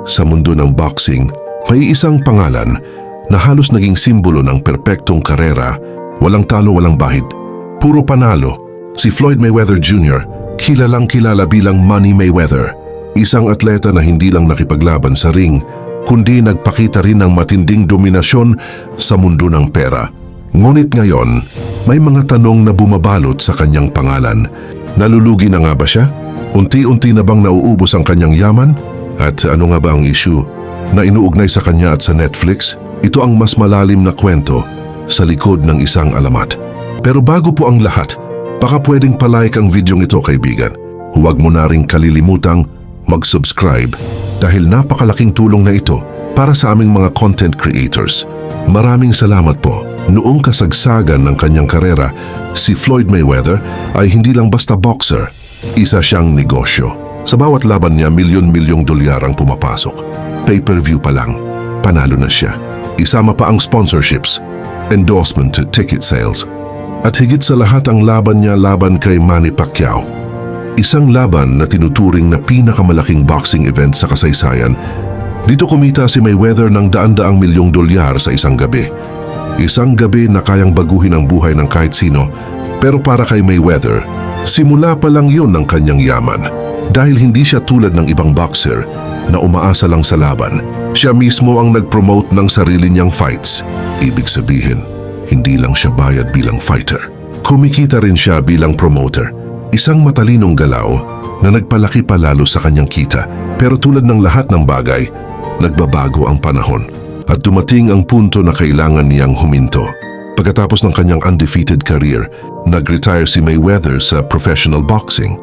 Sa mundo ng boxing, may isang pangalan na halos naging simbolo ng perpektong karera, walang talo, walang bahid. Puro panalo. Si Floyd Mayweather Jr., kilalang kilala bilang Money Mayweather. Isang atleta na hindi lang nakipaglaban sa ring, kundi nagpakita rin ng matinding dominasyon sa mundo ng pera. Ngunit ngayon, may mga tanong na bumabalot sa kanyang pangalan. Nalulugi na nga ba siya? Unti-unti na bang nauubos ang kanyang yaman? At ano nga ba ang issue na inuugnay sa kanya at sa Netflix? Ito ang mas malalim na kwento sa likod ng isang alamat. Pero bago po ang lahat, baka pwedeng palike ang videong ito, kaibigan. Huwag mo na ring kalilimutang mag-subscribe dahil napakalaking tulong na ito para sa aming mga content creators. Maraming salamat po. Noong kasagsagan ng kanyang karera, si Floyd Mayweather ay hindi lang basta boxer. Isa siyang negosyo. Sa bawat laban niya, milyon-milyong dolyar ang pumapasok. Pay-per-view pa lang, panalo na siya. Isama pa ang sponsorships, endorsement to ticket sales. At higit sa lahat ang laban niya laban kay Manny Pacquiao. Isang laban na tinuturing na pinakamalaking boxing event sa kasaysayan. Dito kumita si Mayweather ng daan-daang milyong dolyar sa isang gabi. Isang gabi na kayang baguhin ang buhay ng kahit sino. Pero para kay Mayweather, simula pa lang yun ng kanyang yaman. Dahil hindi siya tulad ng ibang boxer na umaasa lang sa laban. Siya mismo ang nag-promote ng sarili niyang fights. Ibig sabihin, hindi lang siya bayad bilang fighter. Kumikita rin siya bilang promoter. Isang matalinong galaw na nagpalaki pa lalo sa kanyang kita. Pero tulad ng lahat ng bagay, nagbabago ang panahon. At dumating ang punto na kailangan niyang huminto. Pagkatapos ng kanyang undefeated career, nag-retire si Mayweather sa professional boxing.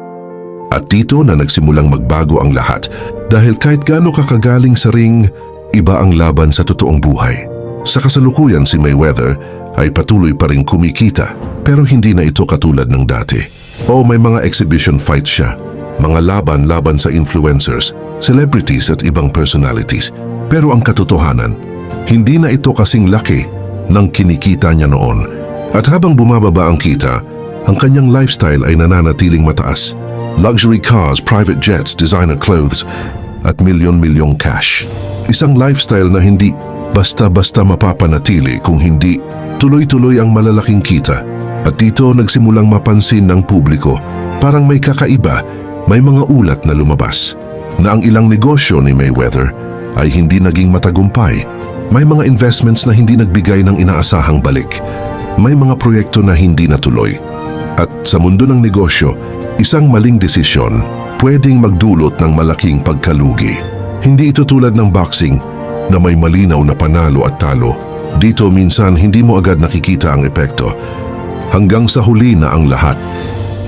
At dito na nagsimulang magbago ang lahat dahil kahit gaano kakagaling sa ring, iba ang laban sa totoong buhay. Sa kasalukuyan si Mayweather ay patuloy pa rin kumikita pero hindi na ito katulad ng dati. May mga exhibition fights siya, mga laban sa influencers, celebrities at ibang personalities. Pero ang katotohanan, hindi na ito kasing laki ng kinikita niya noon. At habang bumababa ang kita, ang kanyang lifestyle ay nananatiling mataas. Luxury cars, private jets, designer clothes, at milyon-milyong cash. Isang lifestyle na hindi basta-basta mapapanatili kung hindi tuloy-tuloy ang malalaking kita. At dito nagsimulang mapansin ng publiko, parang may kakaiba, may mga ulat na lumabas, na ang ilang negosyo ni Mayweather ay hindi naging matagumpay. May mga investments na hindi nagbigay ng inaasahang balik. May mga proyekto na hindi natuloy. At sa mundo ng negosyo, isang maling desisyon pwedeng magdulot ng malaking pagkalugi. Hindi ito tulad ng boxing na may malinaw na panalo at talo. Dito minsan hindi mo agad nakikita ang epekto hanggang sa huli na ang lahat.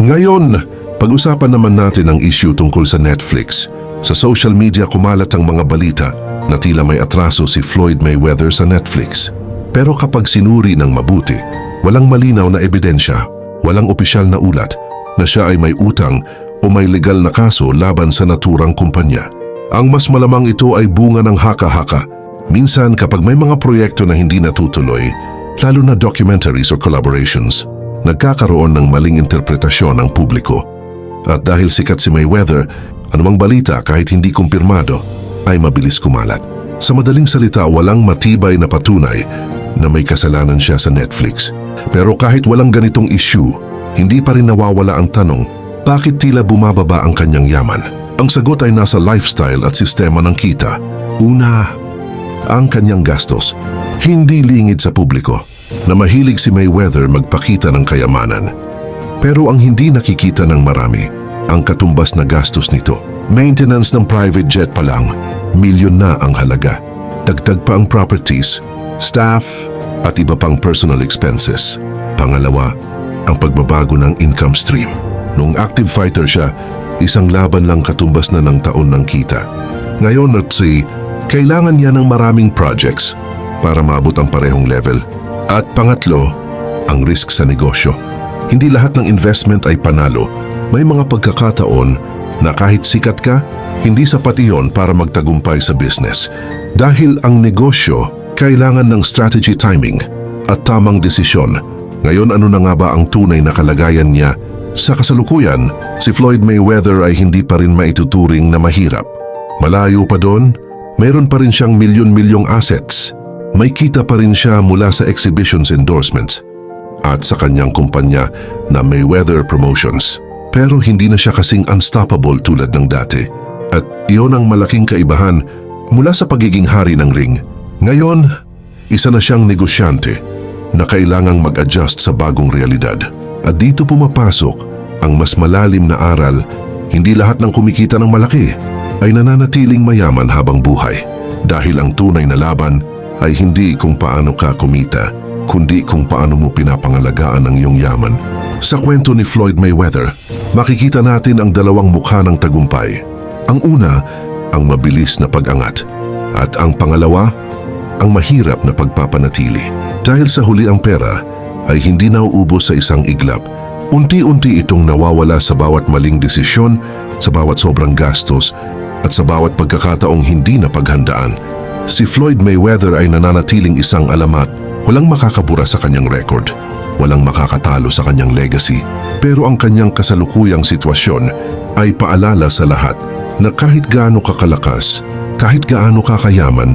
Ngayon, pag-usapan naman natin ang issue tungkol sa Netflix. Sa social media kumalat ang mga balita na tila may atraso si Floyd Mayweather sa Netflix. Pero kapag sinuri ng mabuti, walang malinaw na ebidensya, walang opisyal na ulat na siya ay may utang o may legal na kaso laban sa naturang kumpanya. Ang mas malamang ito ay bunga ng haka-haka. Minsan kapag may mga proyekto na hindi natutuloy, lalo na documentaries or collaborations, nagkakaroon ng maling interpretasyon ng publiko. At dahil sikat si Mayweather, anumang balita kahit hindi kumpirmado ay mabilis kumalat. Sa madaling salita, walang matibay na patunay na may kasalanan siya sa Netflix. Pero kahit walang ganitong issue, hindi pa rin nawawala ang tanong, bakit tila bumababa ang kanyang yaman? Ang sagot ay nasa lifestyle at sistema ng kita. Una, ang kanyang gastos. Hindi lingid sa publiko na mahilig si Mayweather magpakita ng kayamanan. Pero ang hindi nakikita ng marami, ang katumbas na gastos nito. Maintenance ng private jet pa lang, milyon na ang halaga. Dagdag pa ang properties, staff, at iba pang personal expenses. Pangalawa, ang pagbabago ng income stream. Noong active fighter siya, isang laban lang katumbas na ng taon ng kita. Ngayon kailangan niya ng maraming projects para maabot ang parehong level. At pangatlo, ang risk sa negosyo. Hindi lahat ng investment ay panalo. May mga pagkakataon na kahit sikat ka, hindi sapat iyon para magtagumpay sa business. Dahil ang negosyo, kailangan ng strategy, timing at tamang desisyon. Ngayon ano na nga ba ang tunay na kalagayan niya? Sa kasalukuyan, si Floyd Mayweather ay hindi pa rin maituturing na mahirap. Malayo pa doon, Mayroon pa rin siyang milyon-milyong assets. May kita pa rin siya mula sa exhibitions endorsements at sa kanyang kumpanya na Mayweather Promotions. Pero hindi na siya kasing unstoppable tulad ng dati. At iyon ang malaking kaibahan mula sa pagiging hari ng ring. Ngayon, isa na siyang negosyante na kailangang mag-adjust sa bagong realidad. At dito pumapasok ang mas malalim na aral. Hindi lahat ng kumikita ng malaki ay nananatiling mayaman habang buhay. Dahil ang tunay na laban ay hindi kung paano ka kumita, kundi kung paano mo pinapangalagaan ang iyong yaman. Sa kwento ni Floyd Mayweather, makikita natin ang dalawang mukha ng tagumpay. Ang una, ang mabilis na pag-angat. At ang pangalawa, ang mahirap na pagpapanatili. Dahil sa huli ang pera ay hindi nauubos sa isang iglap. Unti-unti itong nawawala sa bawat maling desisyon, sa bawat sobrang gastos, at sa bawat pagkakataong hindi na paghandaan. Si Floyd Mayweather ay nananatiling isang alamat. Walang makakabura sa kanyang record. Walang makakatalo sa kanyang legacy. Pero ang kanyang kasalukuyang sitwasyon ay paalala sa lahat na kahit gaano kakalakas, kahit gaano kakayaman,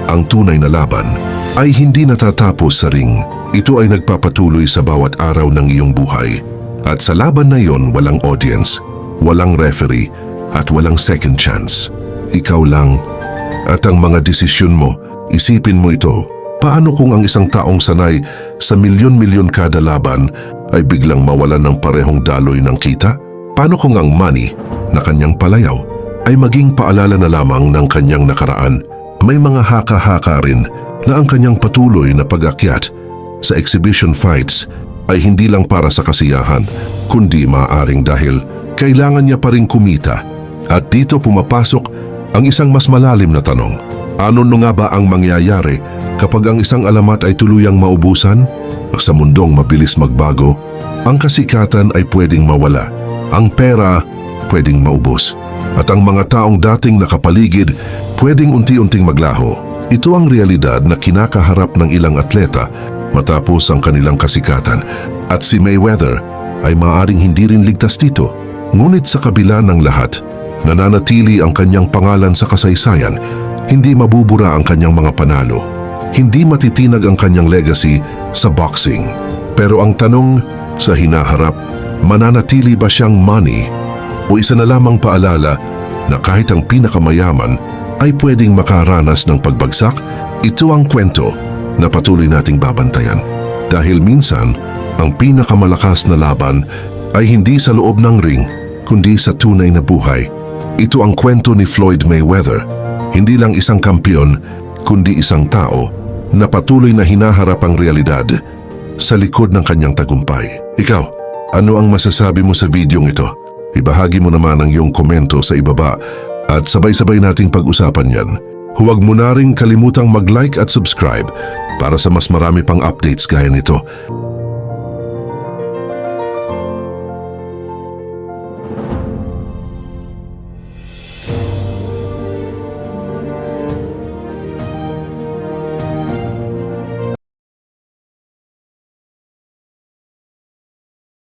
ang tunay na laban ay hindi natatapos sa ring. Ito ay nagpapatuloy sa bawat araw ng iyong buhay. At sa laban na iyon, walang audience, walang referee, at walang second chance. Ikaw lang. At ang mga desisyon mo, isipin mo ito. Paano kung ang isang taong sanay sa milyon-milyon kada laban ay biglang mawalan ng parehong daloy ng kita? Paano kung ang money na kanyang palayaw ay maging paalala na lamang ng kanyang nakaraan? May mga haka-haka rin na ang kanyang patuloy na pag-akyat sa exhibition fights ay hindi lang para sa kasiyahan, kundi maaaring dahil kailangan niya pa rin kumita. At dito pumapasok ang isang mas malalim na tanong. Ano nga ba ang mangyayari kapag ang isang alamat ay tuluyang maubusan? Sa mundong mabilis magbago, ang kasikatan ay pwedeng mawala, ang pera pwedeng maubos, at ang mga taong dating nakapaligid pwedeng unti-unting maglaho. Ito ang realidad na kinakaharap ng ilang atleta matapos ang kanilang kasikatan, at si Mayweather ay maaaring hindi rin ligtas dito. Ngunit sa kabila ng lahat, nananatili ang kanyang pangalan sa kasaysayan. Hindi mabubura ang kanyang mga panalo. Hindi matitinag ang kanyang legacy sa boxing. Pero ang tanong, sa hinaharap, mananatili ba siyang money? O isa na lamang paalala na kahit ang pinakamayaman ay pwedeng makaranas ng pagbagsak? Ito ang kwento na patuloy nating babantayan. Dahil minsan, ang pinakamalakas na laban ay hindi sa loob ng ring, kundi sa tunay na buhay. Ito ang kwento ni Floyd Mayweather. Hindi lang isang kampiyon, kundi isang tao na patuloy na hinaharap ang realidad sa likod ng kanyang tagumpay. Ikaw, ano ang masasabi mo sa videong ito? Ibahagi mo naman ang iyong komento sa ibaba at sabay-sabay nating pag-usapan yan. Huwag mo na rin kalimutang mag-like at subscribe para sa mas marami pang updates gaya nito.